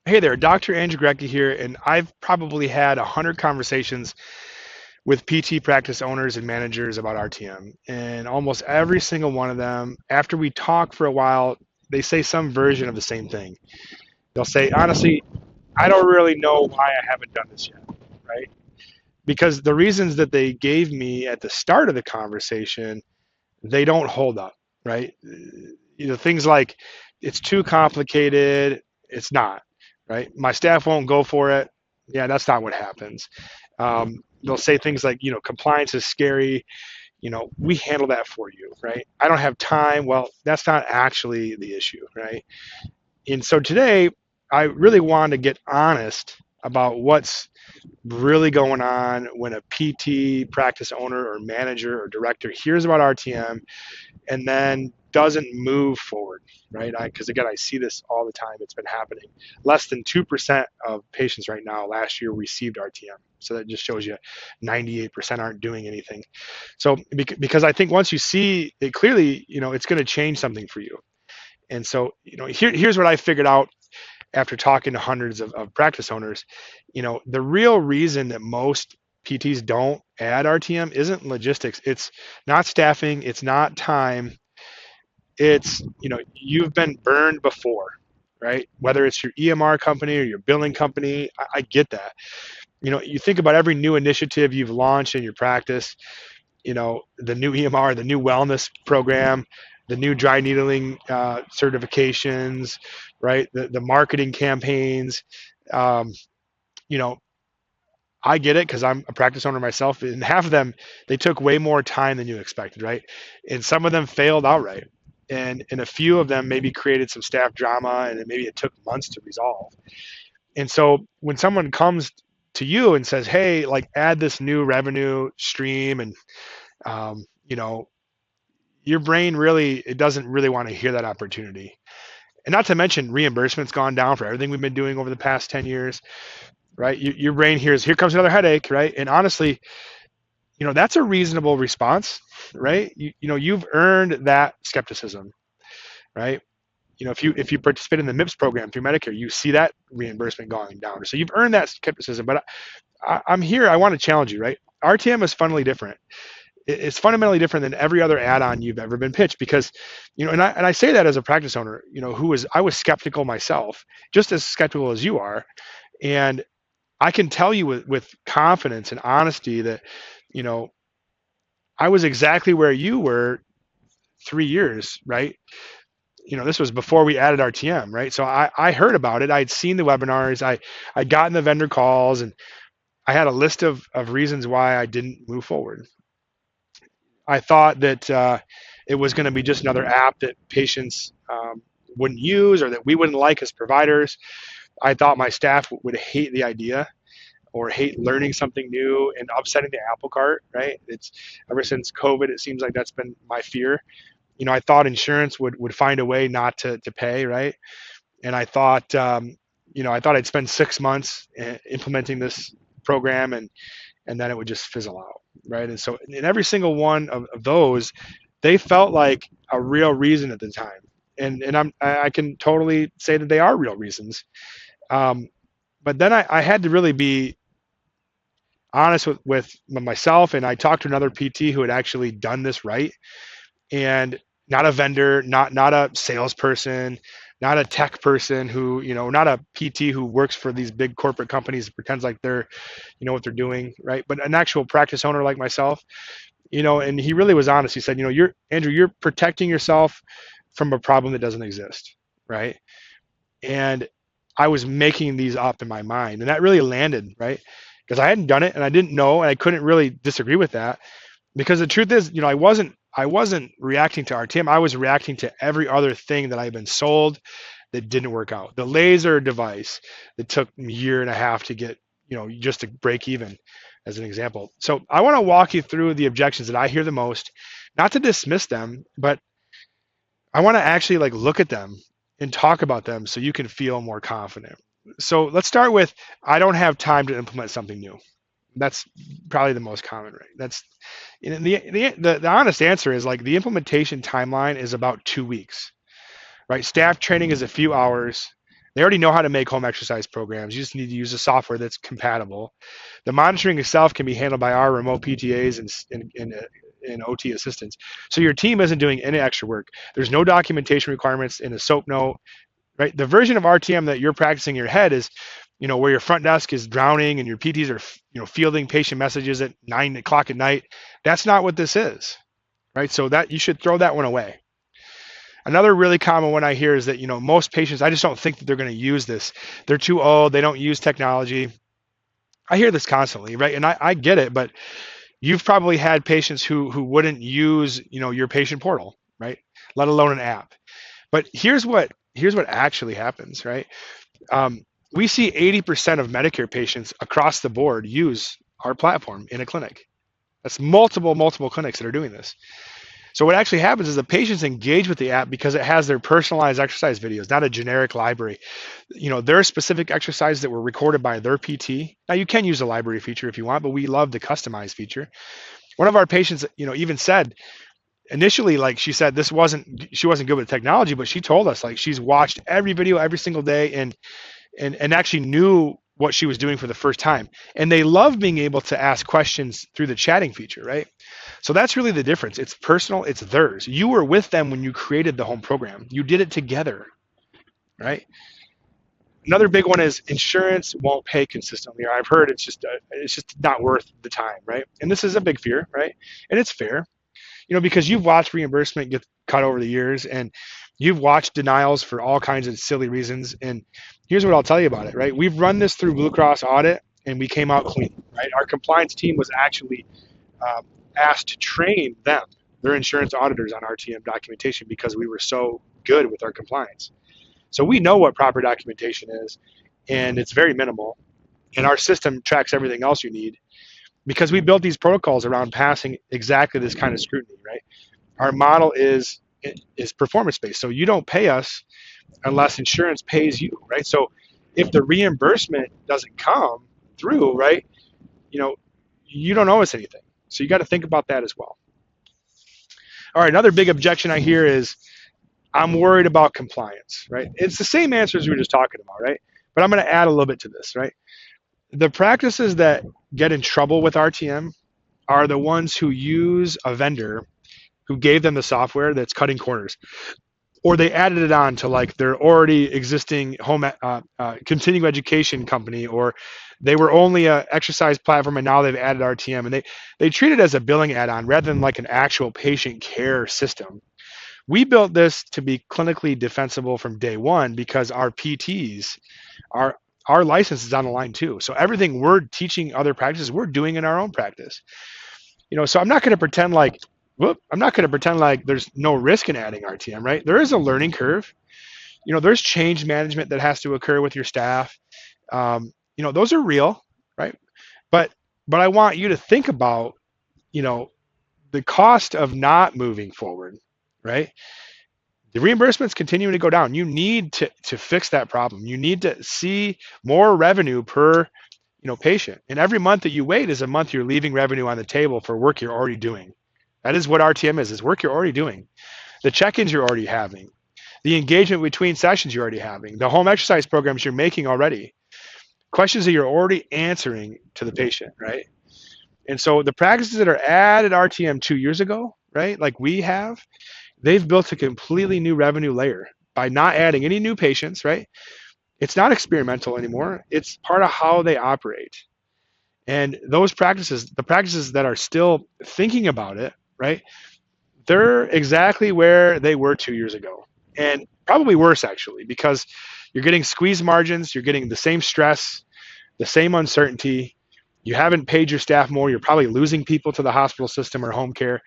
Hey there, Dr. Andrew Grecki here, and I've probably had 100 conversations with PT practice owners and managers about RTM. And almost every single one of them, after we talk for a while, they say some version of the same thing. They'll say, honestly, I don't really know why I haven't done this yet, right? Because the reasons that they gave me at the start of the conversation, they don't hold up, right? Things like it's too complicated, it's not, right? My staff won't go for it. Yeah, that's not what happens. They'll say things like, compliance is scary. We handle that for you, right? I don't have time. Well, that's not actually the issue, right? And so today, I really want to get honest about what's really going on when a PT practice owner or manager or director hears about RTM and then doesn't move forward, right? Because again, I see this all the time. It's been happening. Less than 2% of patients right now last year received RTM. So that just shows you 98% aren't doing anything. So because I think once you see it clearly, it's going to change something for you. And so, here's what I figured out after talking to hundreds of practice owners. The real reason that most PTs don't add RTM isn't logistics. It's not staffing. It's not time. It's, you've been burned before, right? Whether it's your EMR company or your billing company, I get that. You think about every new initiative you've launched in your practice, the new EMR, the new wellness program, the new dry needling certifications, right? The marketing campaigns. Um, you know, I get it because I'm a practice owner myself, and half of them they took way more time than you expected, right? And some of them failed outright, and a few of them maybe created some staff drama, and maybe it took months to resolve. And so when someone comes to you and says, "Hey, like add this new revenue stream," and um, you know, your brain really it doesn't really want to hear that opportunity. And not to mention reimbursement's gone down for everything we've been doing over the past 10 years, right? Your brain hears, here comes another headache, right? And honestly, that's a reasonable response, right? You've earned that skepticism, right? If you participate in the MIPS program through Medicare, you see that reimbursement going down. So you've earned that skepticism. But I'm here. I want to challenge you, right? RTM is fundamentally different. It's fundamentally different than every other add-on you've ever been pitched because, and I say that as a practice owner, I was skeptical myself, just as skeptical as you are, and I can tell you with confidence and honesty that, you know, I was exactly where you were 3 years, right? This was before we added RTM, right? So I heard about it. I'd seen the webinars. I'd gotten the vendor calls, and I had a list of reasons why I didn't move forward. I thought that it was going to be just another app that patients wouldn't use or that we wouldn't like as providers. I thought my staff would hate the idea or hate learning something new and upsetting the apple cart, right? It's ever since COVID, it seems like that's been my fear. I thought insurance would find a way not to pay, right? And I thought I'd spend 6 months implementing this program and then it would just fizzle out, right? And so in every single one of those, they felt like a real reason at the time. And I can totally say that they are real reasons. But then I had to really be honest with myself, and I talked to another PT who had actually done this right, and not a vendor, not a salesperson, not a tech person who, not a PT who works for these big corporate companies, pretends like they're, what they're doing, right? But an actual practice owner like myself, and he really was honest. He said, you're protecting yourself from a problem that doesn't exist, right? And I was making these up in my mind, and that really landed, right? Because I hadn't done it and I didn't know, and I couldn't really disagree with that. Because the truth is, I wasn't reacting to RTM. I was reacting to every other thing that I've been sold that didn't work out. The laser device that took a year and a half to get, just to break even, as an example. So I want to walk you through the objections that I hear the most, not to dismiss them, but I want to actually like look at them and talk about them so you can feel more confident. So let's start with, I don't have time to implement something new. That's probably the most common, right? That's the honest answer is like the implementation timeline is about 2 weeks, right? Staff training is a few hours. They already know how to make home exercise programs. You just need to use a software that's compatible. The monitoring itself can be handled by our remote PTAs and OT assistants. So your team isn't doing any extra work. There's no documentation requirements in a SOAP note, right? The version of RTM that you're practicing in your head is, where your front desk is drowning and your PTs are, fielding patient messages at 9 o'clock at night. That's not what this is, right? So that you should throw that one away. Another really common one I hear is that, most patients, I just don't think that they're going to use this. They're too old. They don't use technology. I hear this constantly, right? And I get it, but you've probably had patients who wouldn't use, your patient portal, right? Let alone an app. But here's what actually happens, right? We see 80% of Medicare patients across the board use our platform in a clinic. That's multiple clinics that are doing this. So what actually happens is the patients engage with the app because it has their personalized exercise videos, not a generic library. There are specific exercises that were recorded by their PT. Now you can use a library feature if you want, but we love the customized feature. One of our patients, even said initially, like she said, she wasn't good with technology, but she told us like she's watched every video every single day and actually knew what she was doing for the first time. And they love being able to ask questions through the chatting feature, right? So that's really the difference. It's personal, it's theirs. You were with them when you created the home program. You did it together, right? Another big one is insurance won't pay consistently. Or I've heard it's just not worth the time, right? And this is a big fear, right? And it's fair, because you've watched reimbursement get cut over the years and you've watched denials for all kinds of silly reasons. And here's what I'll tell you about it, right? We've run this through Blue Cross audit and we came out clean, right? Our compliance team was actually asked to train them, their insurance auditors, on RTM documentation because we were so good with our compliance. So we know what proper documentation is, and it's very minimal. And our system tracks everything else you need because we built these protocols around passing exactly this kind of scrutiny, right? Our model is performance-based. So you don't pay us unless insurance pays you, right? So if the reimbursement doesn't come through, right, you don't owe us anything. So you got to think about that as well. All right, another big objection I hear is, I'm worried about compliance, right? It's the same answers we were just talking about, right? But I'm going to add a little bit to this, right? The practices that get in trouble with RTM are the ones who use a vendor who gave them the software that's cutting corners, or they added it on to like their already existing home continuing education company, or they were only a exercise platform and now they've added RTM, and they treat it as a billing add-on rather than like an actual patient care system. We built this to be clinically defensible from day one because our PTs, our license is on the line too. So everything we're teaching other practices, we're doing in our own practice. So I'm not going to pretend like there's no risk in adding RTM, right? There is a learning curve. There's change management that has to occur with your staff. Those are real, right? But I want you to think about, the cost of not moving forward, right? The reimbursement's continuing to go down. You need to fix that problem. You need to see more revenue per patient. And every month that you wait is a month you're leaving revenue on the table for work you're already doing. That is what RTM is work you're already doing. The check-ins you're already having. The engagement between sessions you're already having. The home exercise programs you're making already. Questions that you're already answering to the patient, right? And so the practices that are added RTM 2 years ago, right, like we have, they've built a completely new revenue layer by not adding any new patients, right? It's not experimental anymore. It's part of how they operate. And those practices, the practices that are still thinking about it, right, they're exactly where they were 2 years ago. And probably worse, actually, because you're getting squeeze margins, you're getting the same stress, the same uncertainty. You haven't paid your staff more. You're probably losing people to the hospital system or home care.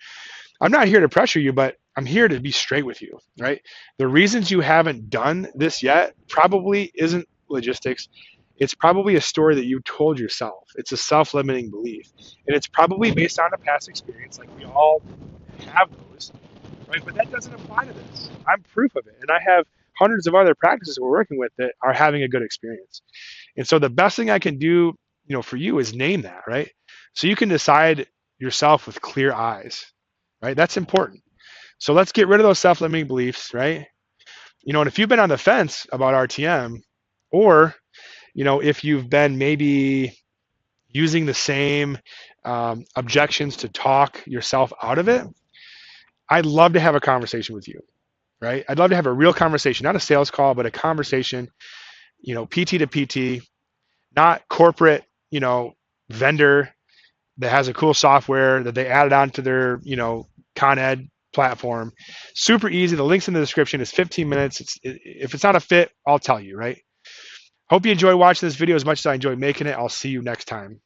I'm not here to pressure you, but I'm here to be straight with you, right? The reasons you haven't done this yet probably isn't logistics. It's probably a story that you told yourself. It's a self-limiting belief. And it's probably based on a past experience, like we all have those, right? But that doesn't apply to this. I'm proof of it. And I have hundreds of other practices we're working with that are having a good experience. And so the best thing I can do, for you is name that, right? So you can decide yourself with clear eyes, right? That's important. So let's get rid of those self-limiting beliefs, right? And if you've been on the fence about RTM, Or, if you've been maybe using the same objections to talk yourself out of it, I'd love to have a conversation with you, right? I'd love to have a real conversation, not a sales call, but a conversation, PT to PT, not corporate, vendor that has a cool software that they added onto their, Con Ed platform. Super easy. The link's in the description. It's 15 minutes. If it's not a fit, I'll tell you, right? Hope you enjoy watching this video as much as I enjoy making it. I'll see you next time.